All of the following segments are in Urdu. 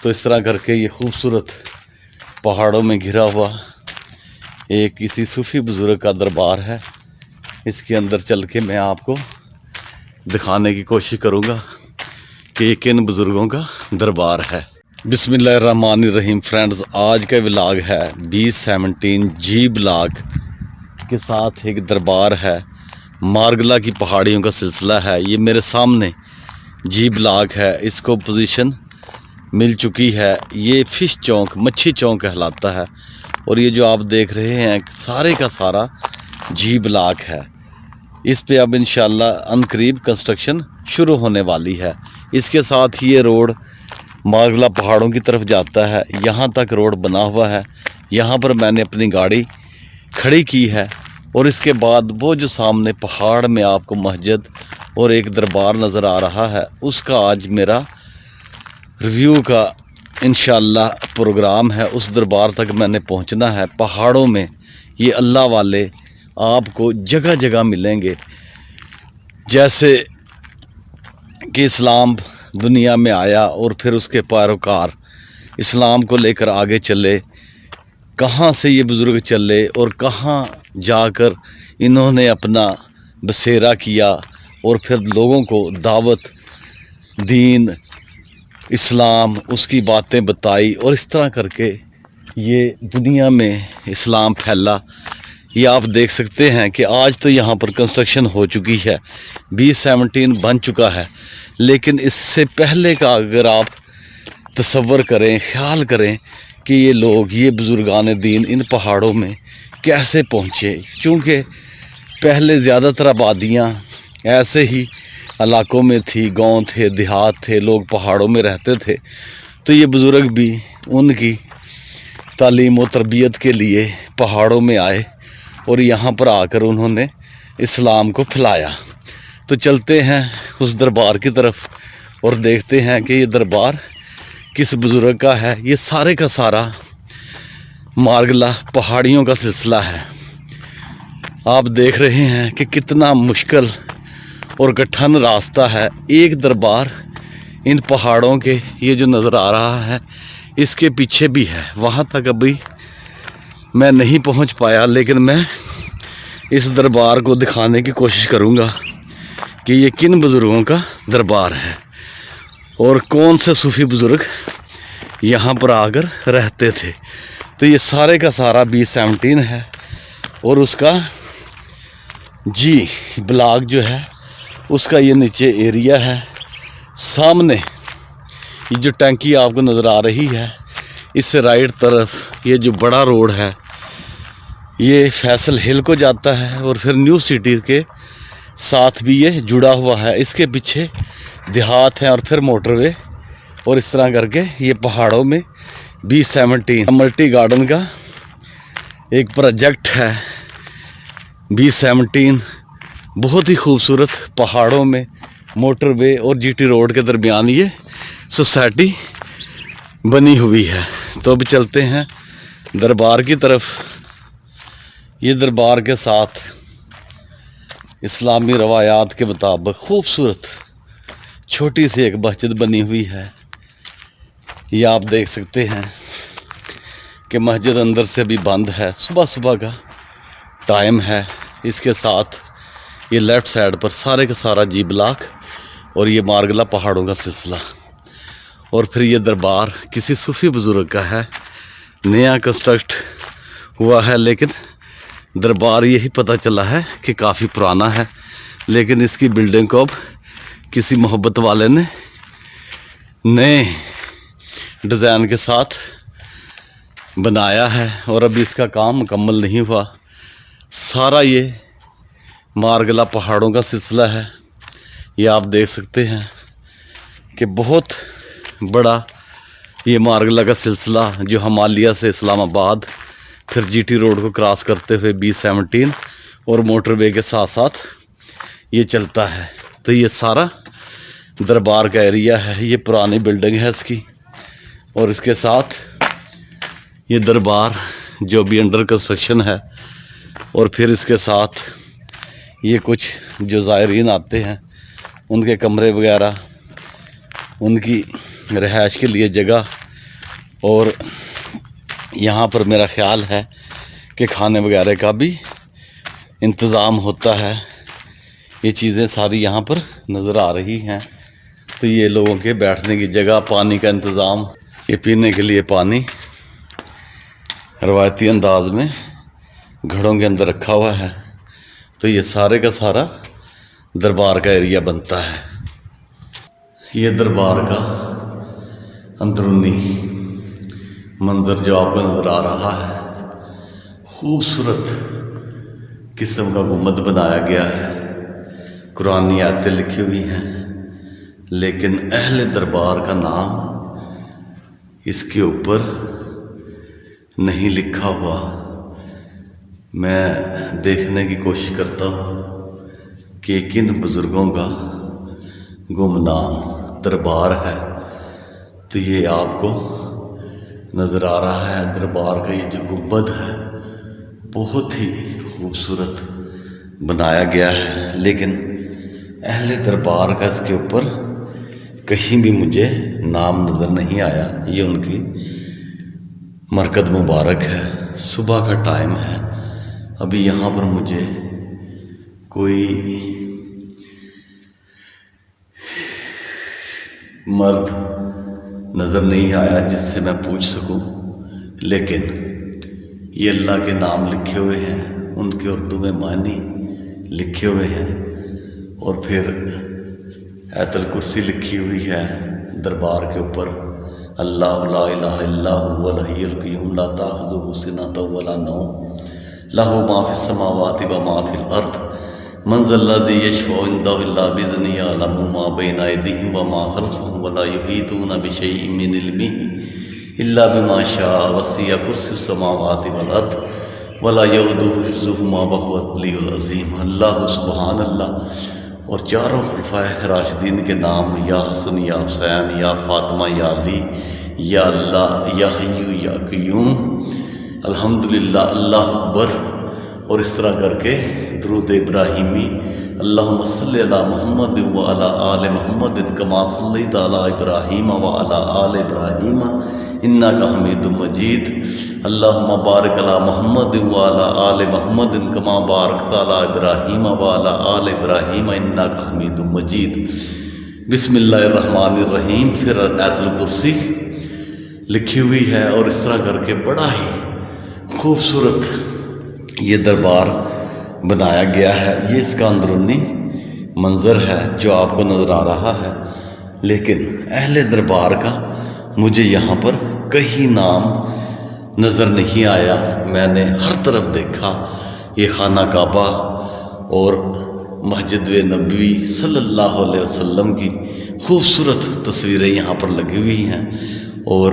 تو اس طرح کر کے یہ خوبصورت پہاڑوں میں گھرا ہوا ایک کسی صوفی بزرگ کا دربار ہے۔ اس کے اندر چل کے میں آپ کو دکھانے کی کوشش کروں گا کہ یہ کن بزرگوں کا دربار ہے۔ بسم اللہ الرحمن الرحیم فرینڈز، آج کا ولاگ ہے B17 جی بلاگ کے ساتھ ایک دربار ہے، مارگلا کی پہاڑیوں کا سلسلہ ہے۔ یہ میرے سامنے جی بلاگ ہے، اس کو پوزیشن مل چکی ہے۔ یہ فش چونک، مچھی چونک کہلاتا ہے، اور یہ جو آپ دیکھ رہے ہیں سارے کا سارا جی بلاک ہے۔ اس پہ اب انشاءاللہ ان قریب کنسٹرکشن شروع ہونے والی ہے۔ اس کے ساتھ یہ روڈ مارگلا پہاڑوں کی طرف جاتا ہے، یہاں تک روڈ بنا ہوا ہے۔ یہاں پر میں نے اپنی گاڑی کھڑی کی ہے، اور اس کے بعد وہ جو سامنے پہاڑ میں آپ کو مسجد اور ایک دربار نظر آ رہا ہے، اس کا آج میرا ریویو کا انشاءاللہ پروگرام ہے۔ اس دربار تک میں نے پہنچنا ہے۔ پہاڑوں میں یہ اللہ والے آپ کو جگہ جگہ ملیں گے، جیسے کہ اسلام دنیا میں آیا اور پھر اس کے پیروکار اسلام کو لے کر آگے چلے، کہاں سے یہ بزرگ چلے اور کہاں جا کر انہوں نے اپنا بسیرا کیا، اور پھر لوگوں کو دعوت، دین، اسلام، اس کی باتیں بتائی، اور اس طرح کر کے یہ دنیا میں اسلام پھیلا۔ یہ آپ دیکھ سکتے ہیں کہ آج تو یہاں پر کنسٹرکشن ہو چکی ہے، B17 بن چکا ہے، لیکن اس سے پہلے کا اگر آپ تصور کریں، خیال کریں کہ یہ لوگ، یہ بزرگان دین ان پہاڑوں میں کیسے پہنچے، چونکہ پہلے زیادہ تر آبادیاں ایسے ہی علاقوں میں تھی، گاؤں تھے، دیہات تھے، لوگ پہاڑوں میں رہتے تھے، تو یہ بزرگ بھی ان کی تعلیم و تربیت کے لیے پہاڑوں میں آئے، اور یہاں پر آ کر انہوں نے اسلام کو پھیلایا۔ تو چلتے ہیں اس دربار کی طرف اور دیکھتے ہیں کہ یہ دربار کس بزرگ کا ہے۔ یہ سارے کا سارا مارگلا پہاڑیوں کا سلسلہ ہے۔ آپ دیکھ رہے ہیں کہ کتنا مشکل اور کٹھن راستہ ہے۔ ایک دربار ان پہاڑوں کے یہ جو نظر آ رہا ہے، اس کے پیچھے بھی ہے، وہاں تک ابھی میں نہیں پہنچ پایا، لیکن میں اس دربار کو دکھانے کی کوشش کروں گا کہ یہ کن بزرگوں کا دربار ہے اور کون سے صوفی بزرگ یہاں پر آ کر رہتے تھے۔ تو یہ سارے کا سارا B17 ہے، اور اس کا جی بلاک جو ہے اس کا یہ نیچے ایریا ہے۔ سامنے یہ جو ٹینکی آپ کو نظر آ رہی ہے، اس سے رائٹ طرف یہ جو بڑا روڈ ہے یہ فیصل ہل کو جاتا ہے، اور پھر نیو سٹی کے ساتھ بھی یہ جڑا ہوا ہے۔ اس کے پیچھے دیہات ہیں اور پھر موٹر وے، اور اس طرح کر کے یہ پہاڑوں میں B17 ملٹی گارڈن کا ایک پروجیکٹ ہے۔ B17 بہت ہی خوبصورت پہاڑوں میں موٹر وے اور GT روڈ کے درمیان یہ سوسائٹی بنی ہوئی ہے۔ تو اب چلتے ہیں دربار کی طرف۔ یہ دربار کے ساتھ اسلامی روایات کے مطابق خوبصورت چھوٹی سی ایک مسجد بنی ہوئی ہے۔ یہ آپ دیکھ سکتے ہیں کہ مسجد اندر سے بھی بند ہے، صبح صبح کا ٹائم ہے۔ اس کے ساتھ یہ لیفٹ سائڈ پر سارے کا سارا جی بلاک اور یہ مارگلا پہاڑوں کا سلسلہ، اور پھر یہ دربار کسی صوفی بزرگ کا ہے، نیا کنسٹرکٹ ہوا ہے، لیکن دربار یہی پتہ چلا ہے کہ کافی پرانا ہے، لیکن اس کی بلڈنگ کو اب کسی محبت والے نے نئے ڈیزائن کے ساتھ بنایا ہے، اور ابھی اس کا کام مکمل نہیں ہوا۔ سارا یہ مارگلا پہاڑوں کا سلسلہ ہے۔ یہ آپ دیکھ سکتے ہیں کہ بہت بڑا یہ مارگلا کا سلسلہ جو ہمالیہ سے اسلام آباد پھر GT روڈ کو کراس کرتے ہوئے B17 اور موٹر وے کے ساتھ ساتھ یہ چلتا ہے۔ تو یہ سارا دربار کا ایریا ہے، یہ پرانی بلڈنگ ہے اس کی، اور اس کے ساتھ یہ دربار جو بھی انڈر کنسٹرکشن ہے، اور پھر اس کے ساتھ یہ کچھ جو زائرین آتے ہیں ان کے کمرے وغیرہ، ان کی رہائش کے لیے جگہ اور یہاں پر میرا خیال ہے کہ کھانے وغیرہ کا بھی انتظام ہوتا ہے. یہ چیزیں ساری یہاں پر نظر آ رہی ہیں. تو یہ لوگوں کے بیٹھنے کی جگہ، پانی کا انتظام، یہ پینے کے لیے پانی روایتی انداز میں گھڑوں کے اندر رکھا ہوا ہے. تو یہ سارے کا سارا دربار کا ایریا بنتا ہے. یہ دربار کا اندرونی منظر جو آپ کو نظر آ رہا ہے، خوبصورت قسم کا گنبد بنایا گیا ہے. قرآنی آیتیں لکھی ہوئی ہیں، لیکن اہل دربار کا نام اس کے اوپر نہیں لکھا ہوا. میں دیکھنے کی کوشش کرتا ہوں کہ کن بزرگوں کا گمنام دربار ہے. تو یہ آپ کو نظر آ رہا ہے دربار کا یہ جو گنبد ہے، بہت ہی خوبصورت بنایا گیا ہے. لیکن اہل دربار کا اس کے اوپر کہیں بھی مجھے نام نظر نہیں آیا. یہ ان کی مرکز مبارک ہے. صبح کا ٹائم ہے. ابھی یہاں پر مجھے کوئی مرد نظر نہیں آیا جس سے میں پوچھ سکوں. لیکن یہ اللہ کے نام لکھے ہوئے ہیں، ان کے اردو میں معنی لکھے ہوئے ہیں، اور پھر آیت الکرسی لکھی ہوئی ہے دربار کے اوپر. اللہ لا الہ الا هو الحی القیوم لا تأخذہ سنۃ ولا نوم لہ ما فی السماوات وما فی الارض من ذا الذی یشفع عندہ الا بإذنہ یعلم ما بین ایدیہم وما خلفہم ولا یحیطون بشیء من علمہ الا بما شاء وسع کرسی السماوات والارض ولا یؤودہ حفظہما وہو العلی العظیم. اللہ سبحان اللہ. اور چاروں خلفائے راشدین کے نام، یا حسن، یا حسین، یا فاطمہ، یا علی، یا اللہ، یا حی، یا قیوم، الحمدللہ، اللہ اکبر، اور اس طرح کر کے درود ابراہیمی، اللہم صلی علی محمد وعلی آل محمد کما صلیت علی ابراہیم وعلی آل ابراہیم انک حمید مجید. اللہم بارک علی محمد وعلی آل محمد کما بارکت علی ابراہیم وعلی آل ابراہیم انک حمید مجید. بسم اللہ الرحمن الرحیم. پھر آیت الکرسی لکھی ہوئی ہے، اور اس طرح کر کے بڑا ہی خوبصورت یہ دربار بنایا گیا ہے. یہ اس کا اندرونی منظر ہے جو آپ کو نظر آ رہا ہے. لیکن اہل دربار کا مجھے یہاں پر کہیں نام نظر نہیں آیا. میں نے ہر طرف دیکھا. یہ خانہ کعبہ اور مسجد نبوی صلی اللہ علیہ وسلم کی خوبصورت تصویریں یہاں پر لگی ہوئی ہیں، اور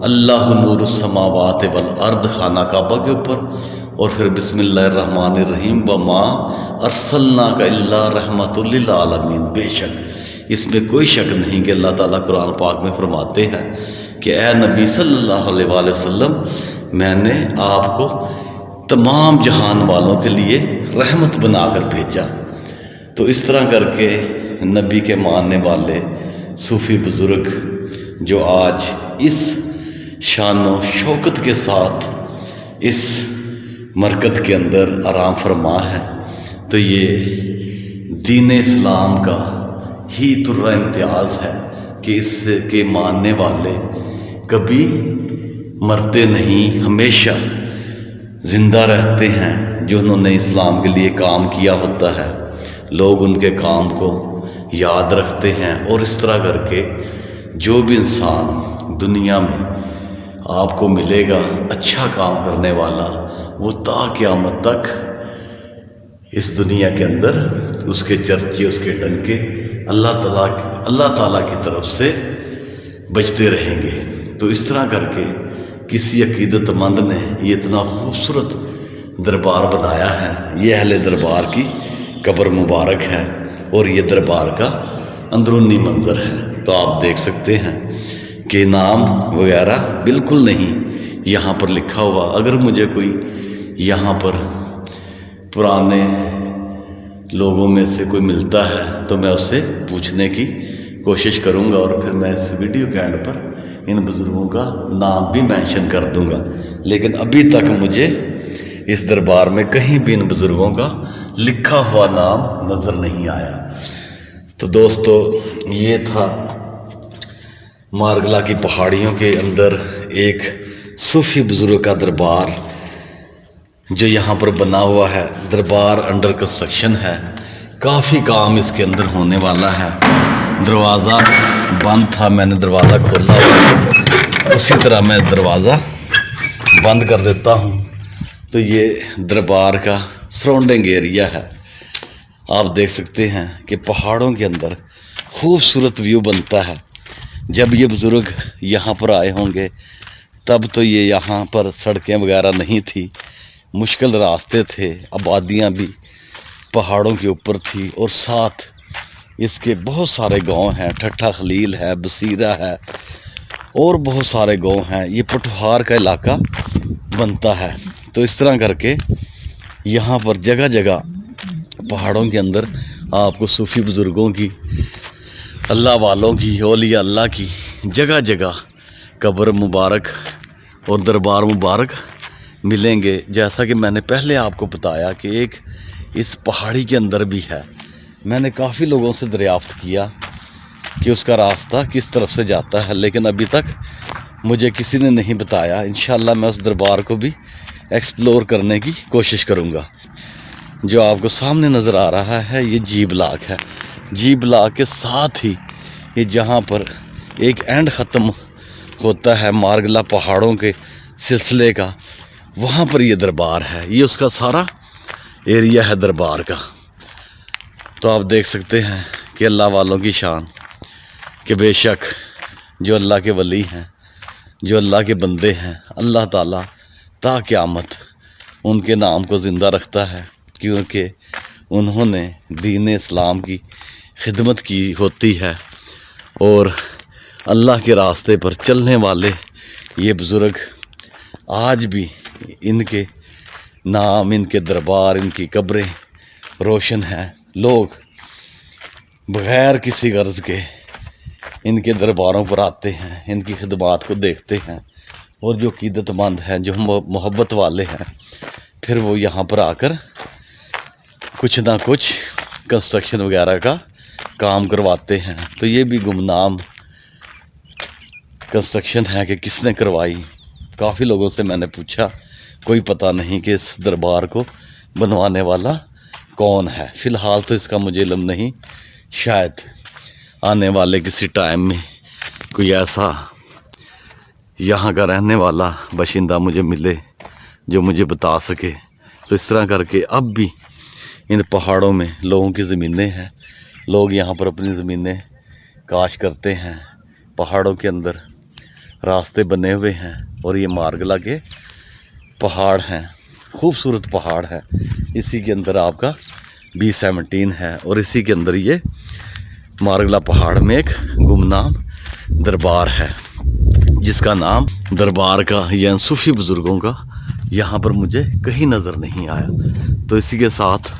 اللہ نور السماوات والارض خانہ کعبہ کے اوپر، اور پھر بسم اللہ الرحمن الرحیم وما ارسلناک الا رحمۃ للعالمین. بے شک اس میں کوئی شک نہیں کہ اللہ تعالیٰ قرآن پاک میں فرماتے ہیں کہ اے نبی صلی اللہ علیہ وآلہ وسلم، میں نے آپ کو تمام جہان والوں کے لیے رحمت بنا کر بھیجا. تو اس طرح کر کے نبی کے ماننے والے صوفی بزرگ جو آج اس شان و شوکت کے ساتھ اس مرکز کے اندر آرام فرما ہے، تو یہ دین اسلام کا ہی ترہ امتیاز ہے کہ اس کے ماننے والے کبھی مرتے نہیں، ہمیشہ زندہ رہتے ہیں. جو انہوں نے اسلام کے لیے کام کیا ہوتا ہے، لوگ ان کے کام کو یاد رکھتے ہیں. اور اس طرح کر کے جو بھی انسان دنیا میں آپ کو ملے گا اچھا کام کرنے والا، وہ تا قیامت تک اس دنیا کے اندر اس کے چرچے، اس کے ڈنکے اللہ تعالیٰ کی طرف سے بجتے رہیں گے. تو اس طرح کر کے کسی عقیدت مند نے یہ اتنا خوبصورت دربار بنایا ہے. یہ اہل دربار کی قبر مبارک ہے، اور یہ دربار کا اندرونی منظر ہے. تو آپ دیکھ سکتے ہیں کہ نام وغیرہ بالکل نہیں یہاں پر لکھا ہوا. اگر مجھے کوئی یہاں پر پرانے لوگوں میں سے کوئی ملتا ہے تو میں اس سے پوچھنے کی کوشش کروں گا، اور پھر میں اس ویڈیو کے اینڈ پر ان بزرگوں کا نام بھی مینشن کر دوں گا، لیکن ابھی تک مجھے اس دربار میں کہیں بھی ان بزرگوں کا لکھا ہوا نام نظر نہیں آیا۔ تو دوستو، یہ تھا مارگلا کی پہاڑیوں کے اندر ایک صوفی بزرگ کا دربار جو یہاں پر بنا ہوا ہے۔ دربار انڈر کنسٹرکشن ہے، کافی کام اس کے اندر ہونے والا ہے۔ دروازہ بند تھا، میں نے دروازہ کھولا ہوا، اسی طرح میں دروازہ بند کر دیتا ہوں۔ تو یہ دربار کا سراؤنڈنگ ایریا ہے، آپ دیکھ سکتے ہیں کہ پہاڑوں کے اندر خوبصورت ویو بنتا ہے۔ جب یہ بزرگ یہاں پر آئے ہوں گے تب تو یہ یہاں پر سڑکیں وغیرہ نہیں تھی، مشکل راستے تھے، آبادیاں بھی پہاڑوں کے اوپر تھی، اور ساتھ اس کے بہت سارے گاؤں ہیں، ٹھٹھا خلیل ہے، بصیرہ ہے، اور بہت سارے گاؤں ہیں۔ یہ پٹھوہار کا علاقہ بنتا ہے۔ تو اس طرح کر کے یہاں پر جگہ جگہ پہاڑوں کے اندر آپ کو صوفی بزرگوں کی، اللہ والوں کی، اولیاء اللہ کی جگہ جگہ قبر مبارک اور دربار مبارک ملیں گے۔ جیسا کہ میں نے پہلے آپ کو بتایا کہ ایک اس پہاڑی کے اندر بھی ہے۔ میں نے کافی لوگوں سے دریافت کیا کہ اس کا راستہ کس طرف سے جاتا ہے، لیکن ابھی تک مجھے کسی نے نہیں بتایا۔ انشاءاللہ میں اس دربار کو بھی ایکسپلور کرنے کی کوشش کروں گا۔ جو آپ کو سامنے نظر آ رہا ہے یہ جی بلاک ہے۔ جی بلاک کے ساتھ ہی یہ جہاں پر ایک اینڈ ختم ہوتا ہے مارگلا پہاڑوں کے سلسلے کا، وہاں پر یہ دربار ہے۔ یہ اس کا سارا ایریا ہے دربار کا۔ تو آپ دیکھ سکتے ہیں کہ اللہ والوں کی شان، کہ بے شک جو اللہ کے ولی ہیں، جو اللہ کے بندے ہیں، اللہ تعالیٰ تا قیامت ان کے نام کو زندہ رکھتا ہے، کیونکہ انہوں نے دین اسلام کی خدمت کی ہوتی ہے، اور اللہ کے راستے پر چلنے والے یہ بزرگ آج بھی ان کے نام، ان کے دربار، ان کی قبریں روشن ہیں۔ لوگ بغیر کسی غرض کے ان کے درباروں پر آتے ہیں، ان کی خدمات کو دیکھتے ہیں، اور جو عقیدت مند ہیں، جو محبت والے ہیں، پھر وہ یہاں پر آ کر کچھ نہ کچھ کنسٹرکشن وغیرہ کا کام کرواتے ہیں۔ تو یہ بھی گمنام کنسٹرکشن ہے کہ کس نے کروائی۔ کافی لوگوں سے میں نے پوچھا، کوئی پتہ نہیں کہ اس دربار کو بنوانے والا کون ہے۔ فی الحال تو اس کا مجھے علم نہیں، شاید آنے والے کسی ٹائم میں کوئی ایسا یہاں کا رہنے والا باشندہ مجھے ملے جو مجھے بتا سکے۔ تو اس طرح کر کے اب بھی ان پہاڑوں میں لوگوں کی زمینیں ہیں، لوگ یہاں پر اپنی زمینیں کاشت کرتے ہیں۔ پہاڑوں کے اندر راستے بنے ہوئے ہیں، اور یہ مارگلا کے پہاڑ ہیں، خوبصورت پہاڑ ہے۔ اسی کے اندر آپ کا B-17 ہے، اور اسی کے اندر یہ مارگلا پہاڑ میں ایک گمنام دربار ہے جس کا نام دربار کا یا صوفی بزرگوں کا یہاں پر مجھے کہیں نظر نہیں آیا۔ تو اسی کے ساتھ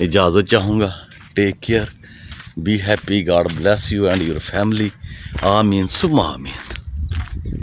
اجازت چاہوں گا۔ Take care, be happy, God bless you and your family, آمین ثم آمین۔